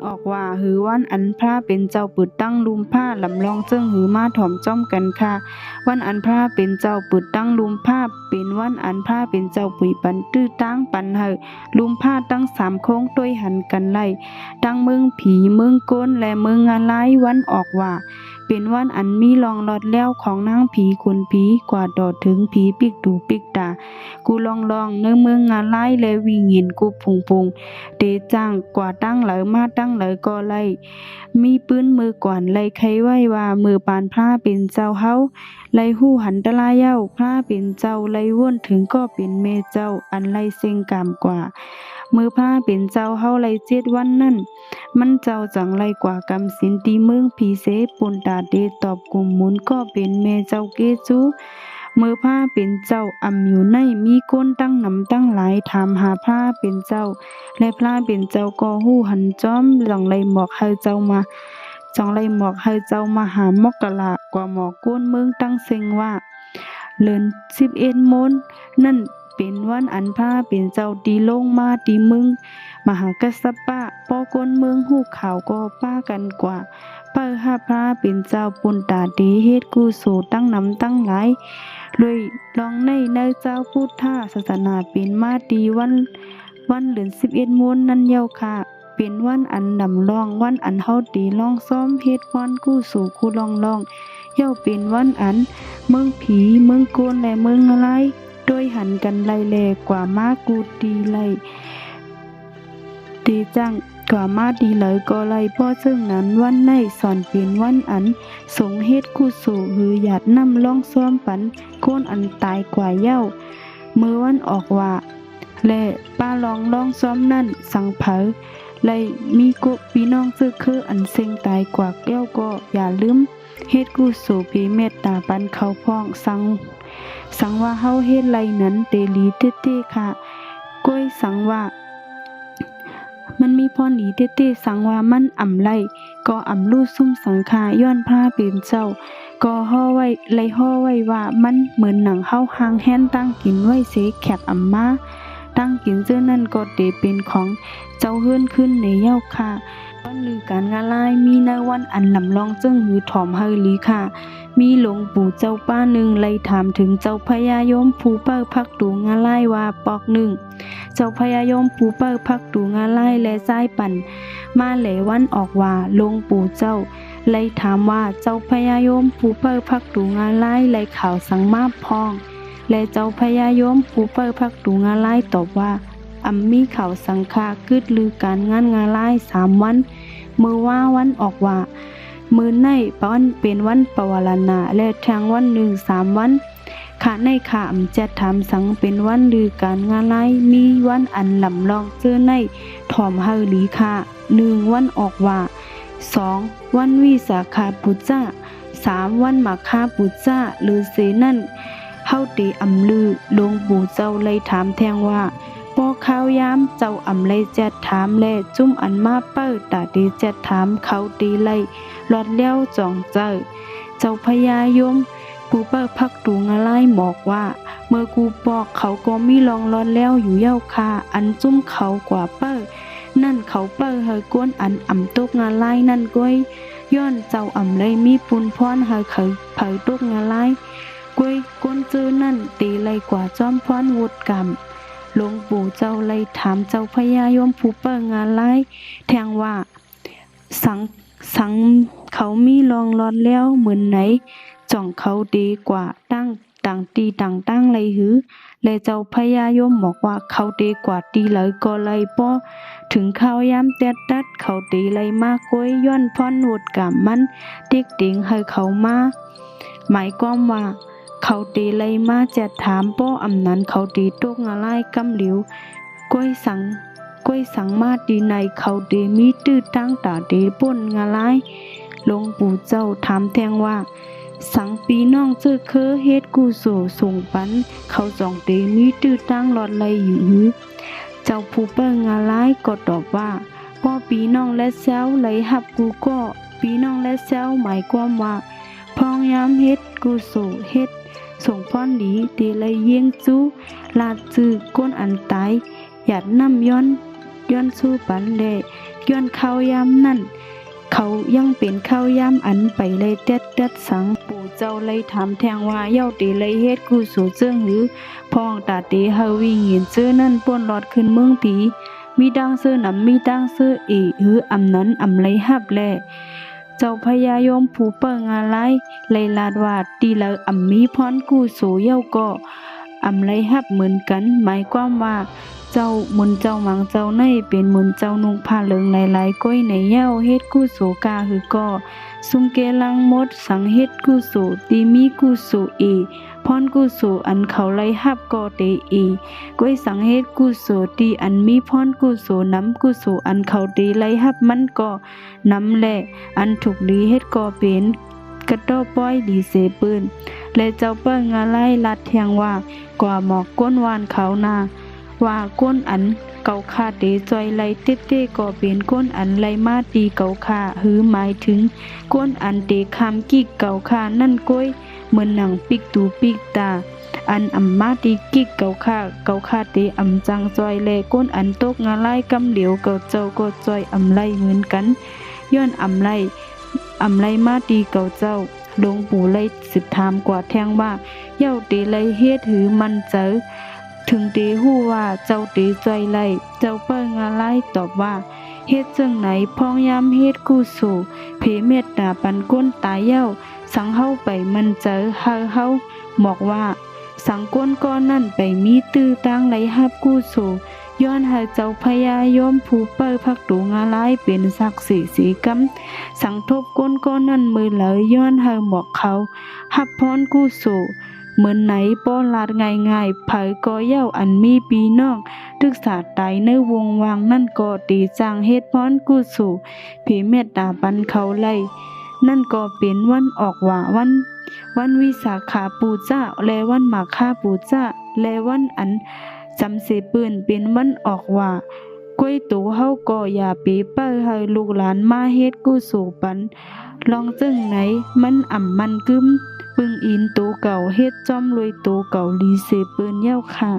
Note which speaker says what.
Speaker 1: ออกว่าหือวันอันพระเป็นเจ้าปึดตั้งลุมผ้าลำลองเจิ้งหือมาถ่อมจ้อมกันค่ะวันอันพระเป็นเจ้าปึดตั้งลุมผ้าเป็นวันอันพระเป็นเจ้าปุยปันตื้อตั้งปันเหอลุมผ้าตั้ง3โค้งด้วยหันกันไล่ตั้งเมืองผีเมืองก้นและเมืองงานไล่วันออกว่าเป็นวันอันมีลองลอดแล้วของนางผีคุณผีกว่าดอดถึงผีปิกดูปิกตากูลองเนื้อเมืองงานไล่และวิ่งเห็นกูพุงเดจังกว่าตั้งเหลอมาตั้งเหลอก็ไล่มีปืนมือก่อนไล่ใครไว้ว่ามือปานพระเป็นเจ้าเฮาไล่หู้หันตะลาเย้าพระเป็นเจ้าไล่ว่นถึงก็เป็นเมเจ้าอันไล่เซ็งกามกว่ามือพระเป็นเจ้าเฮาไล่7วันนั่นมันเจ้าจังไล่กว่ากำสินตีเมืองผีเสปุนตาเดตอบกุมหมุนก็เป็นเมเจ้าเกจูมือผ้าเป็นเจ้าอำอยู่ในมีก้นตั้งนำตั้งหลายถามหาผ้าเป็นเจ้าและพระเป็นเจ้าก็หู้หันจ้อมจังไล่หมอกให้เจ้ามาจังไล่หมอกให้เจ้ามาหามอกกะละกว่าหมอกก้นเมืองตั้งเซ็งว่าเลิน11 โมนนั่นเป็นวันอันพระเป็นเจ้าตีลงมาตีมึงมหากัสสปะปอก้นเมืองหูข่าวก็ป้ากันกว่าเปิ้หาพระเป็นเจ้าปุนตาดีเฮ็ดกูสู่ตั้งนำตั้งหลายเลยลองในเจ้าพุทธศาสนาเป็นมาดีวันเดือน11 โมนนั่นเย้าค่ะเป็นวันอันนำลองวันอันเฮาตีลองซ้อมเฮ็ดวันกู้สู่กูลองเย้าเป็นวันอันเมืองผีเมืองโกนและเมืองอะไรโดยหันกันไล่แลกว่ามากูตีไล่ตีจังกว่ามาดีเลยก็ไล่เพราะซึ่งนั้นวันในสอนเป็นวันอันสงเฮ็ดคู่สู่หือหยาดน้ำล่องซ้อมปันโกนอันตายกว่าเย้ามือวันออกว่าและป้าลองซ้อมนั่นสังเผาเลยมีกุพี่น้องซื้อคืออันเซ็งตายกว่าแก้วก็อย่าลืมเฮ็ดกู้สู่พี่เมตตาปันเขาพ้องสังว่าเฮาเฮ็ดไรนั้นเตลีเต้ๆค่ะก้อยสังว่ามันมีพรหนีเต้ๆสังว่ามันอ่ำไล่ก็อ่ำลู่ซุ่มสังขาย้อนพระเป็นเจ้าก็ห่อไว้ไล่ห่อไว้ว่ามันเหมือนหนังเฮาหางแห่นตั้งกินไว้เสแขกอ่ำมาตั้งกินเจ้านั่นก็เตเป็นของเจ้าเฮือนขึ้นในเย้าค่ะวันลือการงานลายมีในวันอันลำลองจึงหือถอมเฮอลีค่ะมีหลวงปู่เจ้าป้าหนึ่งไล่ถามถึงเจ้าพญายมผู้เปิ้พักตูงานไล่ว่าปอกหนึ่งเจ้าพญายมผู้เปิ้พักตูงานไล่และซ้ายปั่นมาเหลวันออกว่าหลวงปู่เจ้าไล่ถามว่าเจ้าพญายมผู้เปิ้พักตูงานไล่ไล่ข่าวสังมาพองและเจ้าพญายมผู้เปิ้พักตูงานไล่ตอบว่ามีข่าวสังฆากึดลือการงานไล่3 วันมือว่าวันออกว่ามือในวันเป็นวันปวารณาและแทงวัน1 3 วันขาในขาจะถามสังเป็นวันลือการงานไล่มีวันอันลำลองเจอในถอมเฮาหลีค่ะ1วันออกว่า2วันวิสาขาปุจจา3วันมาฆาปุจจาหรือเสนั่นเฮาเตอำลือหลวงปู่เจ้าเลยถามแทงว่าปอข้าวยามเจ้าอำไลจัดถามแลจุ่มอันมาเปิ้ตาดีจัดถามเขาตีไลหลอดเลี้ยวจ่องเจ้าพญายมผู้เปิ้พักตูงอะไรบอกว่าเมื่อกูปอกเขาก็มีลองรอดแล้วอยู่เย้าค่ะอันจุ่มเขากว่าเปิ้นั่นเขาเปิ้เฮยก้นอันอ่ำตกงานไล่นั่นก้อยย้อนเจ้าอำไลมีปุนพรเฮยเผยตกงานไล่ก้อยก้นจื้อนั่นตีไลกว่าจอมพรวุฒิกรรมหลวงปู่เจ้าเลยถามเจ้าพญายมผู้เปิ้งานไล่แทงว่าสังเขามีลองรอดแล้วเหมือนไหนจ่องเขาดีกว่าตั้งต่างตีต่างตั้งเลยหือและเจ้าพญายมบอกว่าเขาดีกว่าตีเลยก็เลยป้อถึงเขาย้ำตัดเขาดีเลยมากก้อยย้อนพรวดกรรมมันติ๊กติงให้เขามาหมายความว่าเขาตีเลยมาจะถามป้ออำนั้นเขาตีตกงาไล่กำหลิวก้อยสังมาดีในเขาตีมีตื้อตั้งตาตีป่นงาไล่หลวงปู่เจ้าถามแทงว่าสังปีน้องเจอเคอเฮ็ดกูสู่ส่งปันเขาจ่องตีมีตื้อตั้งหลอดเลยอยู่หือเจ้าผู้เปิ้งงาไล่ก็ตอบว่าป้อปีน้องและเซวเลยหับกูก็ปีน้องและเซวหมายความว่าพองยามเฮ็ดกูสู่เฮ็ดส่งพรดีตีเลยเยี่ยงจู้ลาดจื้อก้นอันตายหยัดน้ำย้อนสู้ปันแล ย้อนข้าวยามนั้นเขายังเป็นข้าวยามอันไปเลยเต็ดสังปู่เจ้าเลยถามแทงว่าเย้าตีเลยเฮ็ดกูสู่เจิ้งหือพ้องตาตีเฮาวิ่งเห็นเสื้อนั่นป้วนรอดขึ้นเมืองผีมีดังเสื้อนำมีดังเสื้ออีหืออำนั้นอำเลยฮับแลเจ้าพญายมผู้เปิงอะไรเลยลาดว่าตีละอำมีพรกูสู่เย้าก็อำเลยฮับเหมือนกันหมายความว่าเจ้ามุนเจ้ามังเจ้าในเป็นมุนเจ้านุ่งผ้าเหลืองหลายๆก้อยในเย้าเฮ็ดกู้โสกาหือก็ซุมเกลังมดสังเฮ็ดกู้โสตีมีกู้โสอีพรกู้โสอันเขาไล่ฮับก็เตอีก้อยสังเฮ็ดกู้โสตีอันมีพรกู้โสนำกู้โสอันเขาตีไล่ฮับมันก็นำแลอันถูกดีเฮ็ดก็เป็นกระโตป้อยดีเสปืนและเจ้าเปิ้งอะไรลัดเทียงว่ากว่าหมอกก้นวานเขานาว่าก้นอันเกาคาเตจอยไลเต้ก็เป็นก้นอันไลมาตีเกาคาหือหมายถึงก้นอันเตคำกิกเกาคานั่นก้อยเหมือนหนังปิกตูปิกตาอันอำมาตีกิกเกาคาเตอำจังจอยแลก้นอันตกงาไลกำเหลียวเกาเจ้าก็จอยอำไลเหมือนกันย้อนอำไลมาตีเกาเจ้าหลวงปู่เลยสิถามกว่าแทงว่าเย้าเตไลเฮ็ดหือมันเจอถึงเตฮู้ว่าเจ้าเตจอยไลเจ้าเปิ้งอะไรตอบว่าเฮ็ดจังไหนพ้องยามเฮ็ดกู้สู่เพเมตตาปันก้นตายเย้าสังเฮาไปมันเจอเฮาบอกว่าสังก้นก้อนนั่นไปมีตื้อตั้งไหลฮับกู้สู่ย้อนให้เจ้าพญายมผู้เปิ้พักตูงาลายเป็นศักดิ์สีกำสังทบก้นก้อนนั่นมือเลยย้อนให้หมอกเขาฮับพรกู้สู่เหมือนไหนป้อลาดง่ายๆเผยก็เย้าอันมีปีน้องทึกษาตายในวงวางนั่นก็ตีจางเฮ็ดพรกู้สู่เพเมตตาปันเขาไลนั่นก็เป็นวันออกว่าวันวิสาขาปูจ้าและวันมาฆาปูจ้าและวันอันจำเสปืนเป็นวันออกว่าก้อยตูเฮาก็อย่าเปเปิ้ลให้ลูกหลานมาเฮ็ดกู้สู่ปันลองจึงไหนมันอ่ำมันกึมปึงอินตูเก่าเฮ็ดจอมรวยตูเก่าลีเสปืนเย้าค่ะ